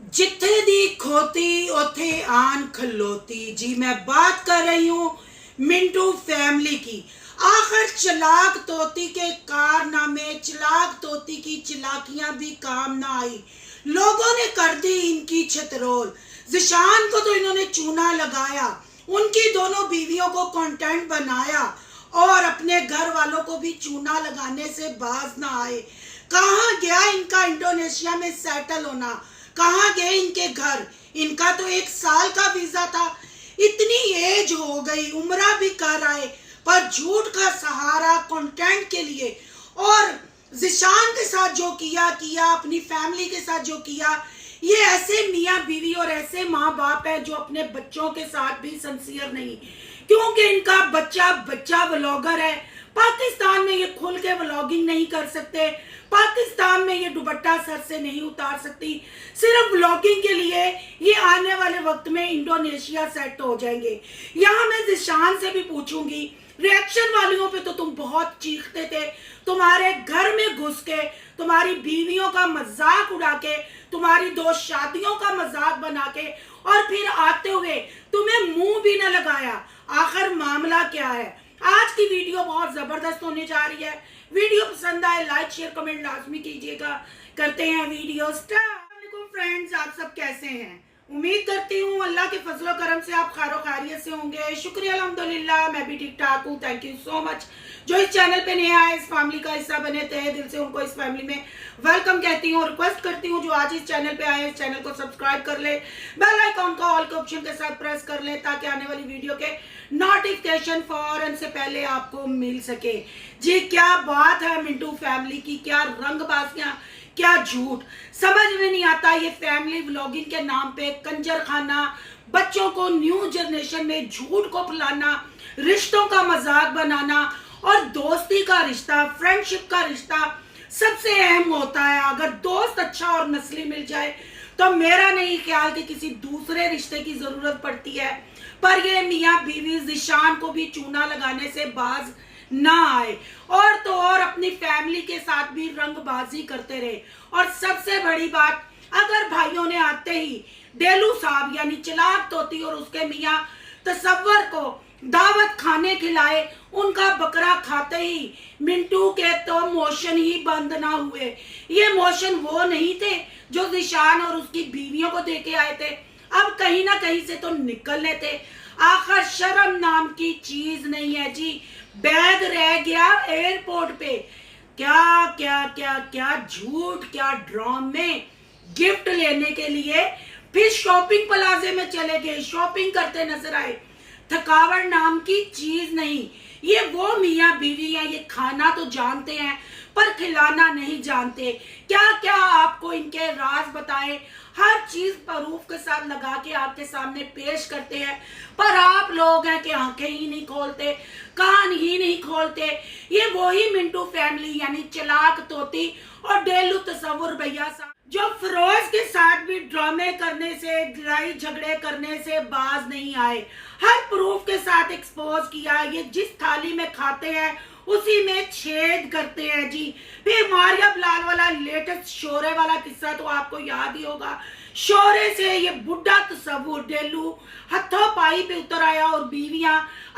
जिथे दी खोती उथे आन खलोती। जी मैं बात कर रही हूँ मिंटू फैमिली की। आखिर चलाक तोती के कारनामे, चलाक तोती की चलाकियां भी काम ना आई। लोगों ने कर दी इनकी छतरोल। जिशान को तो इन्होंने चूना लगाया, उनकी दोनों बीवियों को कंटेंट बनाया और अपने घर वालों को भी चूना लगाने से बाज ना आए। कहाँ गया इनका इंडोनेशिया में सेटल होना, कहाँ गए इनके घर? इनका तो 1 साल का वीजा था। इतनी एज हो गई, उम्र भी कर आए, पर झूठ का सहारा कंटेंट के लिए। और जिशान के साथ जो किया किया, अपनी फैमिली के साथ जो किया, ये ऐसे मियाँ बीवी और ऐसे माँ बाप है जो अपने बच्चों के साथ भी सिंसियर नहीं, क्योंकि इनका बच्चा बच्चा व्लॉगर है। पाकिस्तान में ये खुल के व्लॉगिंग नहीं कर सकते, पाकिस्तान में ये दुपट्टा सर से नहीं उतार सकती। सिर्फ व्लॉगिंग के लिए ये आने वाले वक्त में इंडोनेशिया सेट हो जाएंगे। यहाँ मैं जिशान से भी पूछूंगी, रिएक्शन वालियों पे तो तुम बहुत चीखते थे, तुम्हारे घर में घुस के तुम्हारी बीवियों का मजाक उड़ा के, तुम्हारी 2 शादियों का मजाक बना के, और फिर आते हुए तुम्हें मुंह भी न लगाया। आखिर मामला क्या है? आज की वीडियो बहुत जबरदस्त होने जा रही है। वीडियो पसंद आए लाइक शेयर कमेंट लाजमी कीजिएगा। करते हैं वीडियो स्टार्ट। फ्रेंड्स, आप सब कैसे हैं? उम्मीद करती हूँ अल्लाह के फजलो करम से आप खैरो खैरियत से होंगे। शुक्रिया अल्हम्दुलिल्लाह, मैं भी ठीक ठाक हूँ। Thank you so much. जो इस चैनल पे नया है, इस फैमिली का हिस्सा बने, तहे दिल से उनको इस फैमिली में वेलकम कहती हूँ। रिक्वेस्ट करती हूँ जो आज इस चैनल पे आए, इस चैनल को सब्सक्राइब कर ले, बेल आइकॉन को ऑल के ऑप्शन के साथ प्रेस कर ले, ताकि आने वाली वीडियो के नोटिफिकेशन फौरन से पहले आपको मिल सके। जी क्या बात है मिंटू फैमिली की, क्या रंगबाजियां, क्या झूठ, समझ में नहीं आता। ये फैमिली व्लॉगिंग के नाम पे कंजर खाना, बच्चों को न्यू जनरेशन में झूठ को फैलाना, रिश्तों का मजाक बनाना, और दोस्ती का रिश्ता, फ्रेंडशिप का रिश्ता सबसे अहम होता है। अगर दोस्त अच्छा और नस्ली मिल जाए तो मेरा नहीं ख्याल कि किसी दूसरे रिश्ते की जरूरत पड़ती है। पर ये मियाँ बीवी जिशान को भी चूना लगाने से बाज ना आए, और तो और अपनी फैमिली के साथ भी रंगबाजी करते रहे। और सबसे बड़ी बात, अगर भाइयों ने आते ही डेलू साहब यानी चलाक तोती और उसके मियाँ तसव्वर को दावत खाने खिलाए, उनका बकरा खाते ही मिंटू के तो मोशन ही बंद ना हुए। ये मोशन वो नहीं थे जो जिशान और उसकी बीवियों को देके आए थे, अब कहीं ना कहीं से तो निकलने थे। आखिर शर्म नाम की चीज नहीं है जी। बैग रह गया एयरपोर्ट पे। क्या क्या क्या क्या झूठ, क्या ड्रामे। गिफ्ट लेने के लिए फिर शॉपिंग प्लाजे में चले गए, शॉपिंग करते नजर आए। थकावट नाम की चीज नहीं। ये वो मियाँ बीवी है, ये खाना तो जानते हैं पर खिलाना नहीं जानते। क्या क्या आपको इनके राज बताएं, हर चीज प्रूफ के साथ लगा के आपके सामने पेश करते हैं, पर आप लोग हैं कि आंखें ही नहीं खोलते, कान ही नहीं खोलते। ये वही मिंटू फैमिली यानी चलाक तोती और डेलू तसव्वुर भैया साहब, जो फिरोज के साथ भी ड्रामे करने से, लड़ाई झगड़े करने से बाज नहीं आए। हर प्रूफ के साथ एक्सपोज किया। ये जिस थाली में खाते हैं उसी में छेद करते हैं जी। फिर मारिया बिलाल वाला लेटेस्ट शोरे वाला किस्सा तो आपको याद ही होगा। शोरे से ये बुढ़ा तसव्वुर डेलू हथों पाई पे उतर आया और बीवियां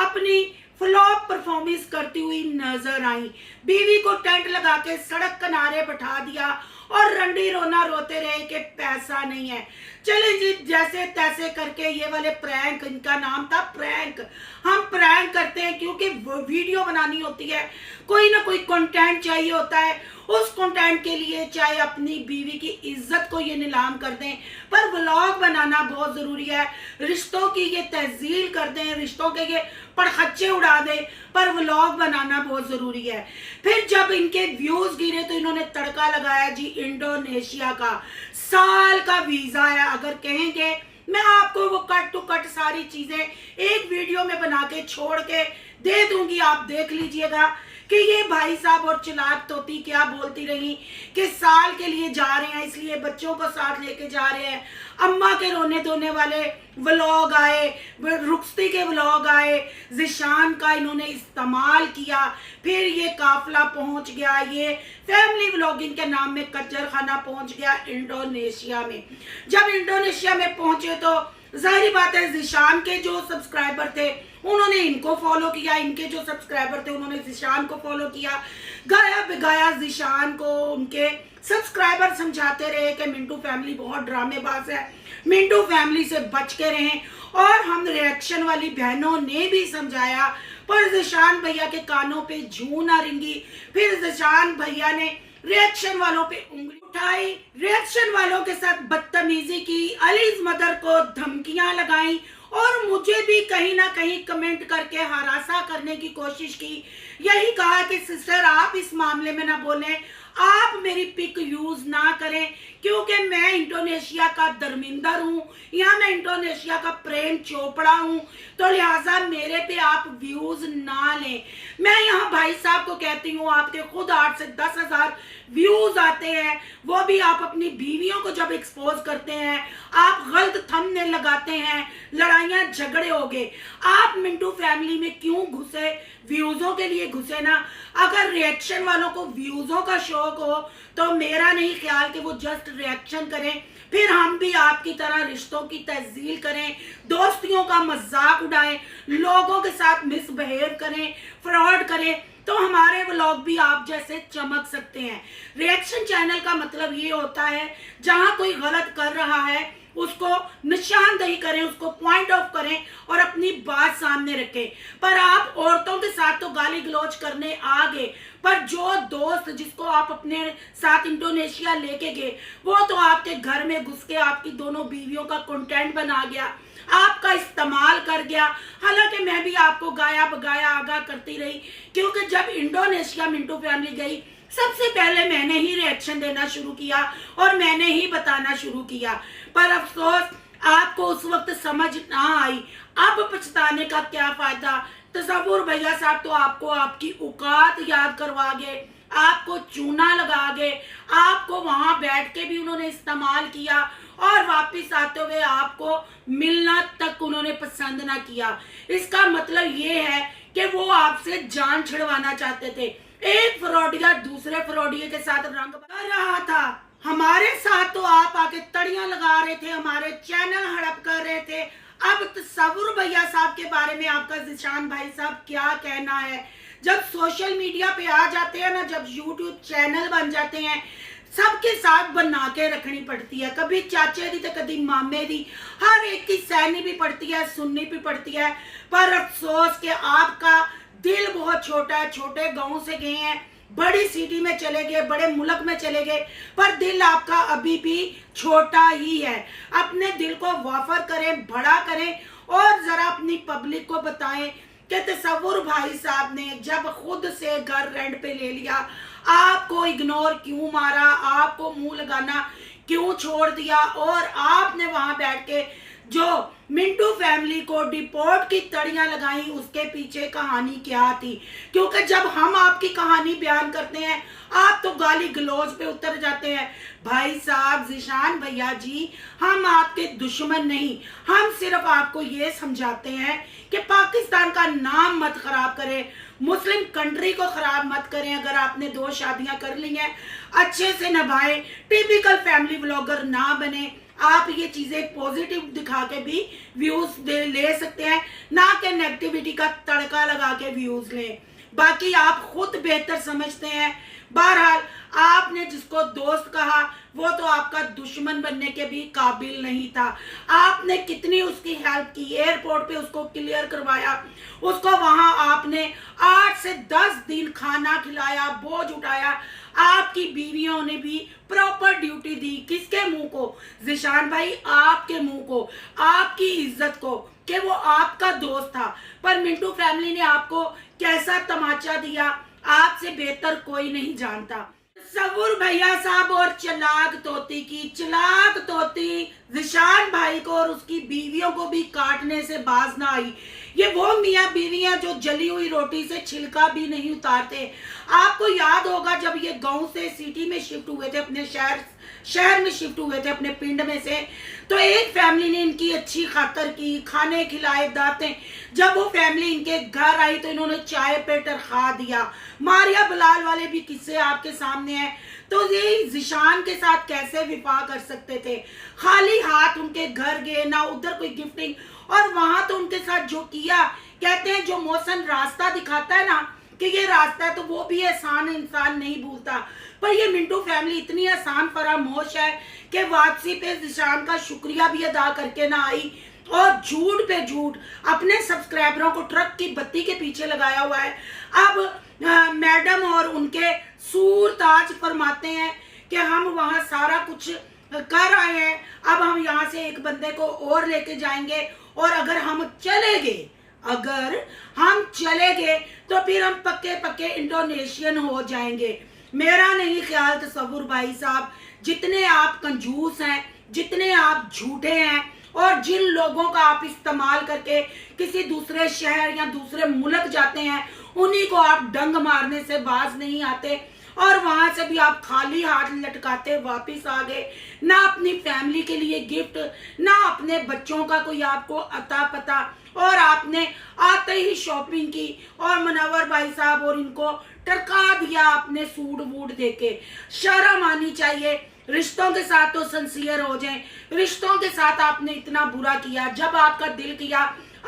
अपनी फ्लॉप परफॉर्मेंस करती हुई नजर आई। बीवी को टेंट लगा के सड़क किनारे बैठा दिया और रंडी रोना रोते रहे कि पैसा नहीं है। चले जी, जैसे तैसे करके ये वाले प्रैंक, इनका नाम था प्रैंक। हम प्रैंक करते हैं क्योंकि वीडियो बनानी होती है, कोई ना कोई कंटेंट चाहिए होता है। उस कंटेंट के लिए चाहे अपनी बीवी की इज्जत को ये नीलाम कर दें, पर व्लॉग बनाना बहुत जरूरी है। रिश्तों की ये तहजील कर दें, रिश्तों के ये पड़खच्चे उड़ा दे, पर व्लॉग बनाना बहुत जरूरी है। फिर जब इनके व्यूज गिरे तो इन्होंने तड़का लगाया जी इंडोनेशिया का। साल का वीजा है। अगर कहेंगे मैं आपको वो कट टू कट सारी चीजें एक वीडियो में बना के छोड़ के दे दूंगी, आप देख लीजिएगा कि ये भाई साहब और चिलाक तोती क्या बोलती रही कि साल के लिए जा रहे हैं इसलिए बच्चों को साथ लेके जा रहे हैं। अम्मा के रोने धोने वाले व्लॉग आए, रुखसती के व्लॉग आए, जिशान का इन्होंने इस्तेमाल किया, फिर ये काफिला पहुंच गया, ये फैमिली व्लॉगिंग के नाम में कच्चर खाना पहुंच गया इंडोनेशिया में। जब इंडोनेशिया में पहुंचे तो जाहिर बात है जिशान के जो सब्सक्राइबर थे उन्होंने इनको फॉलो किया, इनके जो सब्सक्राइबर थे उन्होंने जिशान को फॉलो किया। गाया बिगाया जिशान को उनके सब्सक्राइबर समझाते रहे कि मिंटू फैमिली बहुत ड्रामेबाज है, मिंटू फैमिली से बच के रहें। और हम रिएक्शन वाली बहनों ने भी समझाया, पर जिशान भैया के कानों पे जूं ना रिंगी। फिर जिशान भैया ने रिएक्शन वालों पे उंगली उठाई, रिएक्शन वालों के साथ बदतमीजी की, अलीज मदर को धमकियां लगाई और मुझे भी कहीं ना कहीं कमेंट करके हरासा करने की कोशिश की। यही कहा कि सिस्टर आप इस मामले में ना बोलें, आप मेरी पिक यूज ना करें, क्योंकि मैं इंडोनेशिया का धर्मिंदर हूँ या मैं इंडोनेशिया का प्रेम चोपड़ा हूँ, तो लिहाजा मेरे पे आप व्यूज ना लें। मैं यहाँ भाई साहब को कहती हूँ आपके खुद 8 से 10 हजार व्यूज आते हैं, वो भी आप अपनी बीवियों को जब एक्सपोज करते हैं, आप गलत थंबनेल लगाते हैं, लड़ाइयाँ झगड़े हो गए। आप मिंटू फैमिली में क्यों घुसे? व्यूजों के लिए घुसे ना। अगर रिएक्शन वालों को व्यूजों का शौक हो तो मेरा नहीं ख्याल कि वो जस्ट रिएक्शन करें, फिर हम भी आपकी तरह रिश्तों की तहजील करें, दोस्तियों का मजाक उड़ाएं, लोगों के साथ मिसबिहेव करें, फ्रॉड करें, तो हमारे व्लॉग भी आप जैसे चमक सकते हैं। रिएक्शन चैनल का मतलब ये होता है जहां कोई गलत कर रहा है उसको निशानदेही करें, उसको पॉइंट ऑफ करें और अपनी बात सामने रखें। पर आप औरतों के साथ तो गाली गलौज करने आ गए, पर जो दोस्त जिसको आप अपने साथ इंडोनेशिया लेके गए वो तो आपके घर में घुस के आपकी दोनों बीवियों का कंटेंट बना गया, आपका इस्तेमाल कर गया। हालांकि मैं भी आपको गाया बगाया आगाह करती रही, क्योंकि जब इंडोनेशिया मिंटू फैमिली गई सबसे पहले मैंने ही रिएक्शन देना शुरू किया और मैंने ही बताना शुरू किया। पर अफसोस आपको उस वक्त समझ ना आई, अब पछताने का क्या फायदा। तसव्वुर भैया साहब तो आपको आपकी औकात याद करवा गए, आपको चूना लगा गए, आपको वहां बैठ के भी उन्होंने इस्तेमाल किया और वापस आते हुए आपको मिलना तक उन्होंने पसंद ना किया। इसका मतलब ये है कि वो आपसे जान छिड़वाना चाहते थे। एक फ्रॉडिया दूसरे फ्रॉडिये के साथ रंग कर रहा था, हमारे साथ तो आप आके तड़ियां लगा रहे थे, हमारे चैनल हड़प कर रहे थे। अब तसव्वुर भैया साहब के बारे में आपका जिशान भाई साहब क्या कहना है? जब सोशल मीडिया पे आ जाते हैं ना, जब यूट्यूब चैनल बन जाते हैं, सबके साथ बना के रखनी पड़ती है, कभी चाचे दी तो कभी मामे दी, हर एक की सहनी भी पड़ती है, सुननी भी पड़ती है। पर अफसोस कि आपका दिल बहुत छोटा है, छोटे गांव से गए हैं, बड़ी सिटी में चले गए, बड़े मुल्क में चले गए, पर दिल आपका अभी भी छोटा ही है। अपने दिल को वाफर करें, बड़ा करें और जरा अपनी पब्लिक को बताएं कि तसव्वुर भाई साहब ने जब खुद से घर रेंट पे ले लिया, आपको इग्नोर क्यों मारा, आपको मुंह लगाना क्यों छोड़ दिया और आपने वहां बैठ के जो मिंटू फैमिली को डिपोर्ट की तड़ियां लगाई, उसके पीछे कहानी क्या थी? क्योंकि जब हम आपकी कहानी बयान करते हैं आप तो गाली गलौज पे उतर जाते हैं। भाई साहब जिशान भैया जी, हम आपके दुश्मन नहीं, हम सिर्फ आपको ये समझाते हैं कि पाकिस्तान का नाम मत खराब करें, मुस्लिम कंट्री को खराब मत करें। अगर आपने 2 शादियां कर ली हैं अच्छे से निभाएं, टिपिकल फैमिली व्लॉगर ना बने। आप ये चीजें पॉजिटिव दिखा के भी व्यूज ले सकते हैं, ना कि नेगेटिविटी का तड़का लगा के व्यूज लें। बाकी आप खुद बेहतर समझते हैं। बहरहाल आपने जिसको दोस्त कहा वो तो आपका दुश्मन बनने के भी काबिल नहीं था। आपने कितनी उसकी हेल्प की, एयरपोर्ट पे उसको क्लियर करवाया, उसको वहां आपने 8 से 10 दिन खाना खिलाया, बोझ उठाया। आपकी बीवियों ने भी प्रॉपर ड्यूटी दी, किसके मुंह को? जिशान भाई आपके मुंह को, आपकी इज्जत को, कि वो आपका दोस्त था। पर मिंटू फैमिली ने आपको कैसा तमाचा दिया आपसे बेहतर कोई नहीं जानता। तसव्वुर भैया साहब और चलाक तोती की। चलाक तोती जिशान भाई को और उसकी बीवियों को भी काटने से बाज ना आई। ये वो मियाँ बीवी हैं जो जली हुई रोटी से छिलका भी नहीं उतारते। आपको याद होगा जब ये गांव से सिटी में शिफ्ट हुए थे, अपने शहर में शिफ्ट हुए थे अपने पिंड में से, तो एक फैमिली ने इनकी अच्छी खातर की, खाने खिलाए, दाते। जब वो फैमिली इनके घर आई तो इन्होंने चाय पे टरखा दिया। मारिया बिलाल वाले भी किस्से आपके सामने हैं। तो ये जिशान के साथ कैसे विफा कर सकते थे? खाली हाथ उनके घर गए, ना उधर कोई गिफ्टिंग, और वहां तो उनके साथ जो किया, कहते हैं जो मौसम रास्ता दिखाता है ना कि ये रास्ता है, तो वो भी एहसान इंसान नहीं भूलता। पर ये मिंटू फैमिली इतनी आसान फरामोश है कि वापसी पे जिशान का शुक्रिया भी अदा करके ना आई, और झूठ पे झूठ अपने सब्सक्राइबरों को ट्रक की बत्ती के पीछे लगाया हुआ है। अब मैडम और उनके सूर ताज फरमाते हैं कि हम वहाँ सारा कुछ कर आए हैं, अब हम यहाँ से एक बंदे को और लेके जाएंगे, और अगर हम चले गए तो फिर हम पक्के पक्के इंडोनेशियन हो जाएंगे। मेरा नहीं ख्याल तसव्वुर भाई साहब, जितने आप कंजूस हैं, जितने आप झूठे हैं, और जिन लोगों का आप इस्तेमाल करके किसी दूसरे शहर या दूसरे मुल्क जाते हैं, उन्हीं को आप डंग मारने से बाज नहीं आते, और वहां से भी आप खाली हाथ लटकाते वापस आ गए। ना अपनी फैमिली के लिए गिफ्ट, ना अपने बच्चों का कोई आपको अता पता, और आपने आते ही शॉपिंग की और मुनव्वर भाई साहब और इनको टरका दिया अपने सूट वूट देके। शर्म आनी चाहिए। रिश्तों के साथ तो सिंसियर हो जाएं। रिश्तों के साथ आपने इतना बुरा किया, जब आपका दिल किया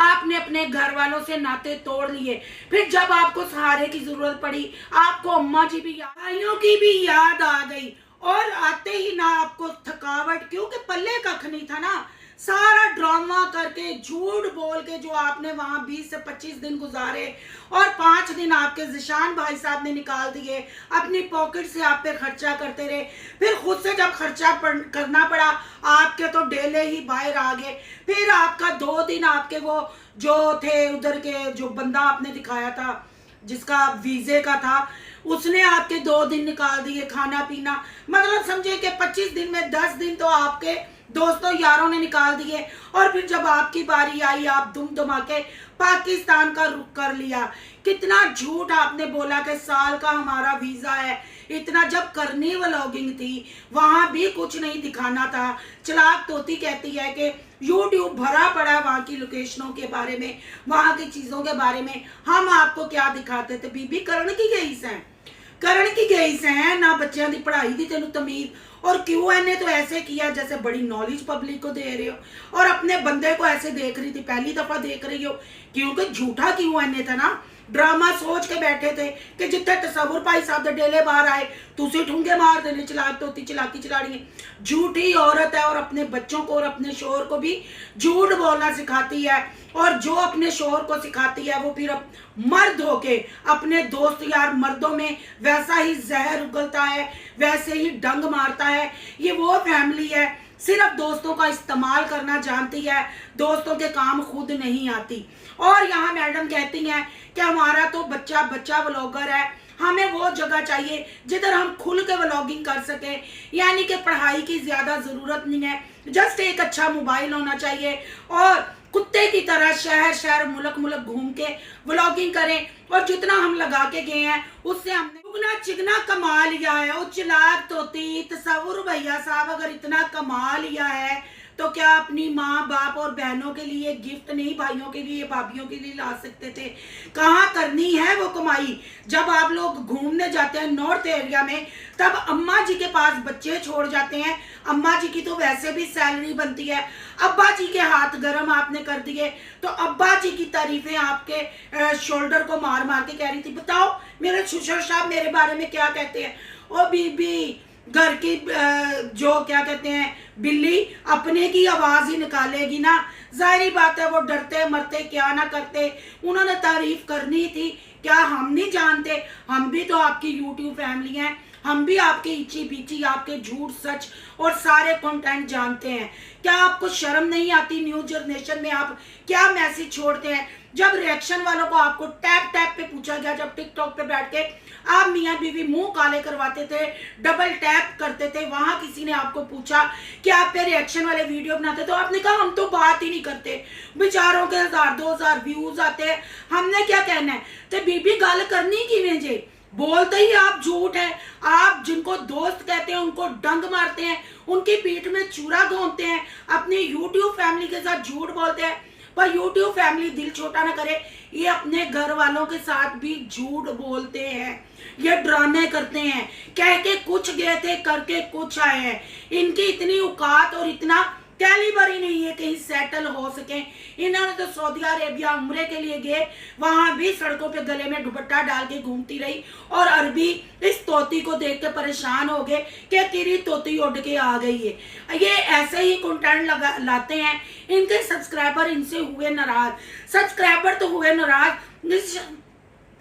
आपने अपने घर वालों से नाते तोड़ लिए, फिर जब आपको सहारे की जरूरत पड़ी आपको अम्मा जी भी भाइयों की भी याद आ गई, और आते ही ना आपको थकावट, क्योंकि पल्ले कख नहीं था ना। सारा ड्रामा करके झूठ बोल के जो आपने वहां 20 से 25 दिन गुजारे, और 5 दिन आपके जिशान भाई साहब ने निकाल दिए, अपनी पॉकेट से आप पे खर्चा करते रहे। फिर खुद से जब खर्चा करना पड़ा आपके तो डेले ही बाहर आ गए। फिर आपका 2 दिन आपके वो जो थे उधर के, जो बंदा आपने दिखाया था जिसका वीजे का था, उसने आपके 2 दिन निकाल दिए खाना पीना। मतलब समझे कि 25 दिन में 10 दिन तो आपके दोस्तों यारों ने निकाल दिए, और फिर जब आपकी बारी आई आप दुम दुमाके पाकिस्तान का रुख कर लिया। कितना झूठ आपने बोला कि साल का हमारा वीजा है, इतना जब करनी व्लॉगिंग थी वहां भी कुछ नहीं दिखाना था। चलाक तोती कहती है कि यूट्यूब भरा पड़ा है वहां की लोकेशनों के बारे में, वहां की चीजों के बारे में, हम आपको क्या दिखाते थे? बीबी करण की गई से ना बच्चों की पढ़ाई की तेन तमीज, और QNA तो ऐसे किया जैसे बड़ी नॉलेज पब्लिक को दे रहे हो, और अपने बंदे को ऐसे देख रही थी, पहली दफा देख रही हो, क्योंकि झूठा QNA था ना। ड्रामा सोच के बैठे थे कि जितने तसव्वुर भाई साहब डेले बाहर आए तुसी ठुंगे मार देने, चलाक तोती चलाकी चला रही है। झूठी औरत है, और अपने बच्चों को और अपने शोहर को भी झूठ बोलना सिखाती है, और जो अपने शोहर को सिखाती है वो फिर मर्द होके अपने दोस्त यार मर्दों में वैसा ही जहर उगलता है, वैसे ही डंग मारता है। ये वो फैमिली है सिर्फ दोस्तों का इस्तेमाल करना जानती है, दोस्तों के काम खुद नहीं आती। और यहाँ मैडम कहती हैं कि हमारा तो बच्चा व्लॉगर है, हमें वो जगह चाहिए जिधर हम खुल के व्लॉगिंग कर सके, यानी कि पढ़ाई की ज्यादा जरूरत नहीं है, जस्ट एक अच्छा मोबाइल होना चाहिए, और कुत्ते की तरह शहर मुल्क घूम के व्लॉगिंग करें। और जितना हम लगा के गए हैं उससे हमने दुगना चिगना कमा लिया है। और चलाक तोती तसव्वुर भैया साहब अगर इतना कमा लिया है तो क्या अपनी माँ बाप और बहनों के लिए गिफ्ट नहीं, भाइयों के लिए भाभियों के लिए ला सकते थे? कहाँ करनी है वो कमाई? जब आप लोग घूमने जाते हैं नॉर्थ एरिया में, तब अम्मा जी के पास बच्चे छोड़ जाते हैं। अम्मा जी की तो वैसे भी सैलरी बनती है, अब्बा जी के हाथ गर्म आपने कर दिए, तो अब्बा जी की तारीफें आपके शोल्डर को मार मार के कह रही थी। बताओ मेरे शुशर साहब मेरे बारे में क्या कहते हैं? ओ बीबी, घर की जो क्या कहते हैं बिल्ली अपने की आवाज ही निकालेगी ना, जाहिर बात है वो डरते मरते क्या ना करते, उन्होंने तारीफ करनी थी। क्या हम नहीं जानते? हम भी तो आपकी YouTube फैमिली हैं, हम भी आपके इची बीची, आपके झूठ सच और सारे कंटेंट जानते हैं। क्या आपको शर्म नहीं आती? न्यू जनरेशन में आप क्या मैसेज छोड़ते हैं? जब रिएक्शन वालों को आपको टैप टैप पे पूछा गया, जब टिकटॉक पे बैठ के आप मियाँ बीवी मुंह काले करवाते थे, डबल टैप करते थे, वहां किसी ने आपको पूछा कि आप पे रिएक्शन वाले वीडियो बनाते, तो आपने कहा हम तो बात ही नहीं करते, बेचारों के 1000-2000 व्यूज आते हैं, हमने क्या कहना है। तो बीबी गल करनी किवें जे, बोलते ही आप झूठ है। आप जिनको दोस्त कहते हैं उनको डंग मारते हैं, उनकी पीठ में चूरा घोंपते हैं, अपनी यूट्यूब फैमिली के साथ झूठ बोलते हैं। पर यूट्यूब फैमिली दिल छोटा ना करे, ये अपने घर वालों के साथ भी झूठ बोलते हैं, ये ड्रामे करते हैं, कह के कुछ गए थे करके कुछ आए हैं। इनकी इतनी औकात और इतना कैलिबर ही नहीं है कहीं सेटल हो सके। इन्होंने तो सऊदी अरेबिया उम्रे के लिए गए, वहां भी सड़कों पे गले में दुपट्टा डाल के घूमती रही, और अरबी इस तोती को देख के परेशान हो गए कि तेरी तोती उड़ के आ गई है। ये ऐसे ही कंटेंट लाते हैं। इनके सब्सक्राइबर इनसे हुए नाराज, सब्सक्राइबर तो हुए नाराज,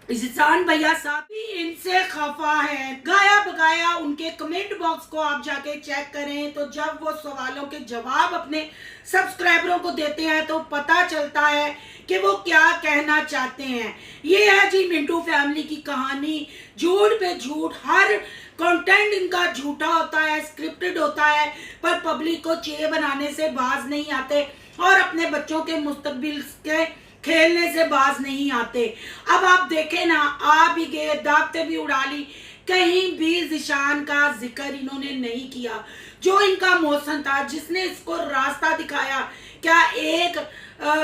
इसान भैया साहब भी इनसे खफा है। गाया बगाया उनके कमेंट बॉक्स को आप जाके चेक करें, तो जब वो सवालों के जवाब अपने सब्सक्राइबरों को देते हैं तो पता चलता है कि वो क्या कहना चाहते हैं। ये है जी मिंटू फैमिली की कहानी, झूठ पे झूठ, हर कंटेंट इनका झूठा होता है, स्क्रिप्टेड होता है, पर पब्लिक को चे बनाने से बाज नहीं आते और अपने बच्चों के मुस्तकबिल के खेलने से बाज नहीं आते। अब आप देखें ना, आ भी गए, दावतें भी उड़ा ली, कहीं भी जिशान का जिक्र इन्होंने नहीं किया। जो इनका मौसम था, जिसने इसको रास्ता दिखाया, क्या एक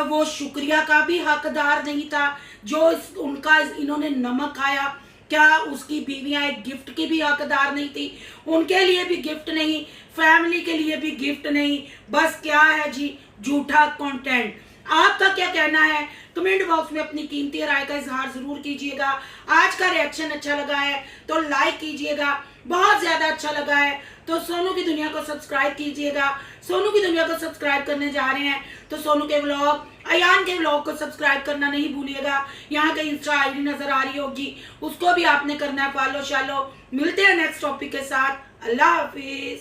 वो शुक्रिया का भी हकदार नहीं था? जो उनका इन्होंने नमक खाया, क्या उसकी बीवियां एक गिफ्ट की भी हकदार नहीं थी? उनके लिए भी गिफ्ट नहीं, फैमिली के लिए भी गिफ्ट नहीं, बस क्या है जी, झूठा कंटेंट। आपका क्या कहना है? कमेंट बॉक्स में अपनी कीमती राय का इजहार जरूर कीजिएगा। आज का रिएक्शन अच्छा लगा है तो लाइक कीजिएगा, बहुत ज्यादा अच्छा लगा है तो सोनू की दुनिया को सब्सक्राइब कीजिएगा। सोनू की दुनिया को सब्सक्राइब करने जा रहे हैं तो सोनू के व्लॉग, अयान के व्लॉग को सब्सक्राइब करना नहीं भूलिएगा। यहाँ के इंस्टा आईडी नजर आ रही होगी, उसको भी आपने करना है फॉलो शालो। मिलते हैं नेक्स्ट टॉपिक के साथ। अल्लाह हाफिज।